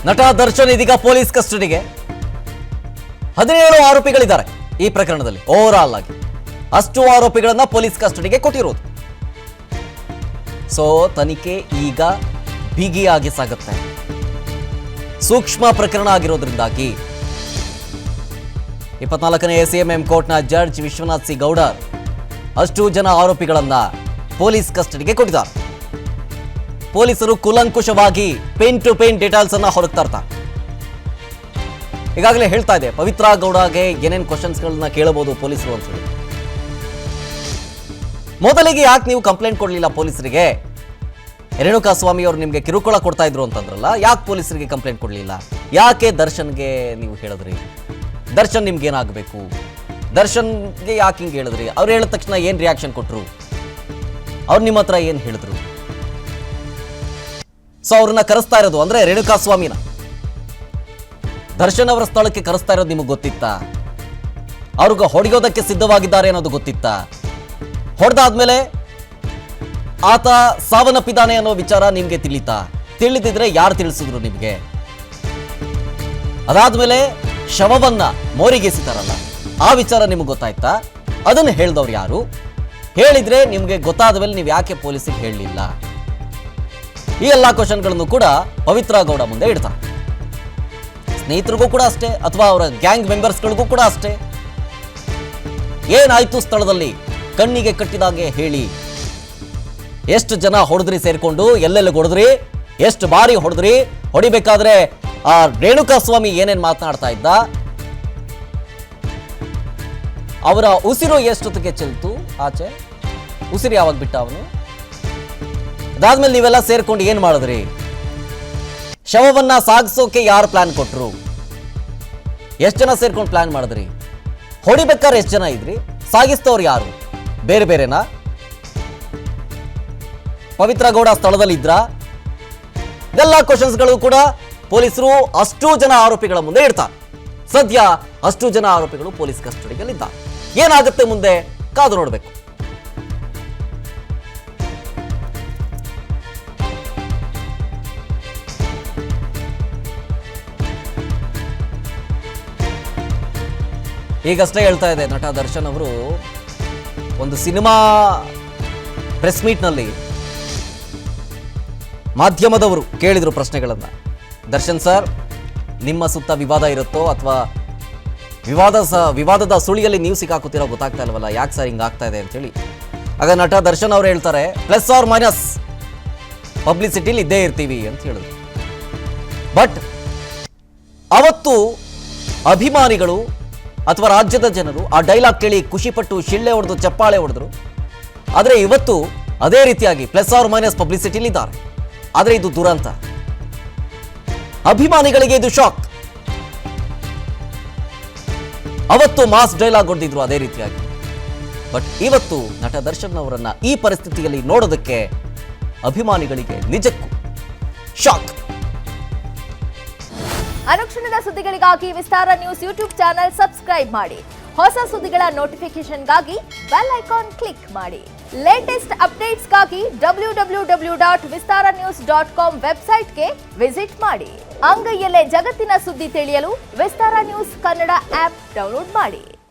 ನಟ ದರ್ಶನ್ ಇದೀಗ ಪೊಲೀಸ್ ಕಸ್ಟಡಿಗೆ 17 ಆರೋಪಿಗಳಿದ್ದಾರೆ ಈ ಪ್ರಕರಣದಲ್ಲಿ. ಓವರ್ ಆಲ್ ಆಗಿ ಅಷ್ಟು ಆರೋಪಿಗಳನ್ನ ಪೊಲೀಸ್ ಕಸ್ಟಡಿಗೆ ಕೊಟ್ಟಿರೋದು. ಸೊ ತನಿಖೆ ಈಗ ಬಿಗಿಯಾಗಿ ಸಾಗುತ್ತೆ. ಸೂಕ್ಷ್ಮ ಪ್ರಕರಣ ಆಗಿರೋದ್ರಿಂದಾಗಿ 24ನೇ ಎಸಿಎಂಎಂ ಕೋರ್ಟ್ನ ಜಡ್ಜ್ ವಿಶ್ವನಾಥ್ ಸಿ ಗೌಡರ್ ಅಷ್ಟು ಜನ ಆರೋಪಿಗಳನ್ನ ಪೊಲೀಸ್ ಕಸ್ಟಡಿಗೆ ಕೊಟ್ಟಿದ್ದಾರೆ. ಪೊಲೀಸರು ಕೂಲಂಕುಷವಾಗಿ ಪೇನ್ ಟು ಪೇನ್ ಡೀಟೇಲ್ಸ್ ಅನ್ನ ಹೊರಗೆ ತರ್ತಾರೆ. ಈಗಾಗಲೇ ಹೇಳ್ತಾ ಇದೆ ಪವಿತ್ರ ಗೌಡಗೆ ಏನೇನು ಕ್ವಶನ್ಸ್ಗಳನ್ನ ಕೇಳಬಹುದು ಪೊಲೀಸರು ಅಂತ ಹೇಳಿ. ಮೊದಲಿಗೆ ಯಾಕೆ ನೀವು ಕಂಪ್ಲೇಂಟ್ ಕೊಡಲಿಲ್ಲ ಪೊಲೀಸರಿಗೆ? ರೇಣುಕಾಸ್ವಾಮಿ ಅವರು ನಿಮಗೆ ಕಿರುಕುಳ ಕೊಡ್ತಾ ಇದ್ರು ಅಂತಂದ್ರಲ್ಲ, ಯಾಕೆ ಪೊಲೀಸರಿಗೆ ಕಂಪ್ಲೇಂಟ್ ಕೊಡಲಿಲ್ಲ? ಯಾಕೆ ದರ್ಶನ್ಗೆ ನೀವು ಹೇಳಿದ್ರಿ? ದರ್ಶನ್ ನಿಮ್ಗೆ ಏನಾಗಬೇಕು? ದರ್ಶನ್ಗೆ ಯಾಕೆ ಹಿಂಗೆ ಹೇಳಿದ್ರಿ? ಅವ್ರು ಹೇಳಿದ ತಕ್ಷಣ ಏನು ರಿಯಾಕ್ಷನ್ ಕೊಟ್ಟರು? ಅವ್ರು ನಿಮ್ಮ ಹತ್ರ ಏನು ಹೇಳಿದ್ರು? ಸೊ ಅವ್ರನ್ನ ಕರೆಸ್ತಾ ಇರೋದು ಅಂದ್ರೆ ರೇಣುಕಾಸ್ವಾಮಿನ ದರ್ಶನ್ ಅವರ ಸ್ಥಳಕ್ಕೆ ಕರೆಸ್ತಾ ಇರೋದು ನಿಮಗೆ ಗೊತ್ತಿತ್ತಾ? ಅವ್ರಿಗೆ ಹೊಡೆಯೋದಕ್ಕೆ ಸಿದ್ಧವಾಗಿದ್ದಾರೆ ಅನ್ನೋದು ಗೊತ್ತಿತ್ತಾ? ಹೊಡೆದಾದ್ಮೇಲೆ ಆತ ಸಾವನ್ನಪ್ಪಿದ್ದಾನೆ ಅನ್ನೋ ವಿಚಾರ ನಿಮ್ಗೆ ತಿಳಿತಾ? ತಿಳಿದಿದ್ರೆ ಯಾರು ತಿಳಿಸಿದ್ರು ನಿಮ್ಗೆ? ಅದಾದ್ಮೇಲೆ ಶವವನ್ನ ಮೋರಿಗೆಸಿತಾರಲ್ಲ, ಆ ವಿಚಾರ ನಿಮ್ಗೆ ಗೊತ್ತಾಯ್ತಾ? ಅದನ್ನು ಹೇಳ್ದವ್ರು ಯಾರು? ಹೇಳಿದ್ರೆ ನಿಮ್ಗೆ ಗೊತ್ತಾದ ಮೇಲೆ ನೀವು ಯಾಕೆ ಪೊಲೀಸಿಗೆ ಹೇಳಲಿಲ್ಲ? ಈ ಎಲ್ಲಾ ಕ್ವಶನ್ಗಳನ್ನು ಕೂಡ ಪವಿತ್ರ ಗೌಡ ಮುಂದೆ ಇಡ್ತಾರೆ. ಸ್ನೇಹಿತರಿಗೂ ಕೂಡ ಅಷ್ಟೇ, ಅಥವಾ ಅವರ ಗ್ಯಾಂಗ್ ಮೆಂಬರ್ಸ್ಗಳಿಗೂ ಕೂಡ ಅಷ್ಟೇ. ಏನಾಯ್ತು ಸ್ಥಳದಲ್ಲಿ ಕಣ್ಣಿಗೆ ಕಟ್ಟಿದಾಗೆ ಹೇಳಿ. ಎಷ್ಟು ಜನ ಹೊಡೆದ್ರಿ ಸೇರ್ಕೊಂಡು? ಎಲ್ಲೆಲ್ಲಿ ಹೊಡೆದ್ರಿ? ಎಷ್ಟು ಬಾರಿ ಹೊಡೆದ್ರಿ? ಹೊಡಿಬೇಕಾದ್ರೆ ಆ ರೇಣುಕಾಸ್ವಾಮಿ ಏನೇನ್ ಮಾತನಾಡ್ತಾ ಇದ್ದ? ಅವರ ಉಸಿರು ಎಷ್ಟೊತ್ತಿಗೆ ಚೆಲ್ತು ಆಚೆ? ಉಸಿರು ಯಾವಾಗ ಬಿಟ್ಟ ಅವನು? ಅದಾದ್ಮೇಲೆ ನೀವೆಲ್ಲ ಸೇರ್ಕೊಂಡು ಏನ್ ಮಾಡಿದ್ರಿ? ಶವವನ್ನ ಸಾಗಿಸೋಕೆ ಯಾರು ಪ್ಲಾನ್ ಕೊಟ್ರು? ಎಷ್ಟು ಜನ ಸೇರ್ಕೊಂಡು ಪ್ಲಾನ್ ಮಾಡಿದ್ರಿ? ಹೊಡಿಬೇಕಾದ್ರೆ ಎಷ್ಟು ಜನ ಇದ್ರಿ? ಸಾಗಿಸ್ತವ್ರು ಯಾರು? ಬೇರೆ ಬೇರೆನಾ? ಪವಿತ್ರ ಗೌಡ ಸ್ಥಳದಲ್ಲಿ ಇದ್ರ? ಇದೆಲ್ಲ ಕ್ವಶನ್ಸ್ಗಳು ಕೂಡ ಪೊಲೀಸರು ಅಷ್ಟು ಜನ ಆರೋಪಿಗಳ ಮುಂದೆ ಇಡ್ತಾರೆ. ಸದ್ಯ ಅಷ್ಟು ಜನ ಆರೋಪಿಗಳು ಪೊಲೀಸ್ ಕಸ್ಟಡಿಯಲ್ಲಿದ್ದಾರೆ. ಏನಾಗುತ್ತೆ ಮುಂದೆ ಕಾದು ನೋಡಬೇಕು. ಈಗಷ್ಟೇ ಹೇಳ್ತಾ ಇದೆ ನಟ ದರ್ಶನ್ ಅವರು ಒಂದು ಸಿನಿಮಾ ಪ್ರೆಸ್ ಮೀಟ್ನಲ್ಲಿ ಮಾಧ್ಯಮದವರು ಕೇಳಿದ್ರು ಪ್ರಶ್ನೆಗಳನ್ನು. ದರ್ಶನ್ ಸರ್, ನಿಮ್ಮ ಸುತ್ತ ವಿವಾದ ಇರುತ್ತೋ ಅಥವಾ ವಿವಾದದ ಸುಳಿಯಲ್ಲಿ ನೀವು ಸಿಕ್ಕಾಕುತ್ತೀರೋ ಗೊತ್ತಾಗ್ತಾ ಇಲ್ವಲ್ಲ, ಯಾಕೆ ಸರ್ ಹಿಂಗಾಗ್ತಾ ಇದೆ ಅಂತೇಳಿ. ಆಗ ನಟ ದರ್ಶನ್ ಅವರು ಹೇಳ್ತಾರೆ, ಪ್ಲಸ್ ಆರ್ ಮೈನಸ್ ಪಬ್ಲಿಸಿಟಿಲಿ ಇದ್ದೇ ಇರ್ತೀವಿ ಅಂತ ಹೇಳಿದ್ರು. ಬಟ್ ಅವತ್ತು ಅಭಿಮಾನಿಗಳು ಅಥವಾ ರಾಜ್ಯದ ಜನರು ಆ ಡೈಲಾಗ್ ಕೇಳಿ ಖುಷಿಪಟ್ಟು ಶಿಳ್ಳೆ ಹೊಡೆದು ಚಪ್ಪಾಳೆ ಹೊಡೆದ್ರು. ಆದರೆ ಇವತ್ತು ಅದೇ ರೀತಿಯಾಗಿ ಪ್ಲಸ್ ಆರ್ ಮೈನಸ್ ಪಬ್ಲಿಸಿಟಿಲಿ ಇದ್ದಾರೆ. ಆದರೆ ಇದು ದುರಂತ. ಅಭಿಮಾನಿಗಳಿಗೆ ಇದು ಶಾಕ್. ಅವತ್ತು ಮಾಸ್ ಡೈಲಾಗ್ ಹೊಡೆದಿದ್ರು ಅದೇ ರೀತಿಯಾಗಿ. ಬಟ್ ಇವತ್ತು ನಟ ದರ್ಶನ್ ಅವರನ್ನ ಈ ಪರಿಸ್ಥಿತಿಯಲ್ಲಿ ನೋಡೋದಕ್ಕೆ ಅಭಿಮಾನಿಗಳಿಗೆ ನಿಜಕ್ಕೂ ಶಾಕ್. ಅನುಕ್ಷಣದ ಸುದ್ದಿಗಳಿಗಾಗಿ ವಿಸ್ತಾರ ನ್ಯೂಸ್ ಯೂಟ್ಯೂಬ್ ಚಾನೆಲ್ ಸಬ್ಸ್ಕ್ರೈಬ್ ಮಾಡಿ. ಹೊಸ ಸುದ್ದಿಗಳ ನೋಟಿಫಿಕೇಶನ್ಗಾಗಿ ಬೆಲ್ ಐಕಾನ್ ಕ್ಲಿಕ್ ಮಾಡಿ. ಲೇಟೆಸ್ಟ್ ಅಪ್ಡೇಟ್ಸ್ಗಾಗಿ www.vistaranews.com ವೆಬ್ಸೈಟ್ಗೆ ವಿಸಿಟ್ ಮಾಡಿ. ಅಂಗೈಯಲ್ಲೇ ಜಗತ್ತಿನ ಸುದ್ದಿ ತಿಳಿಯಲು ವಿಸ್ತಾರ ನ್ಯೂಸ್ ಕನ್ನಡ ಆಪ್ ಡೌನ್ಲೋಡ್ ಮಾಡಿ.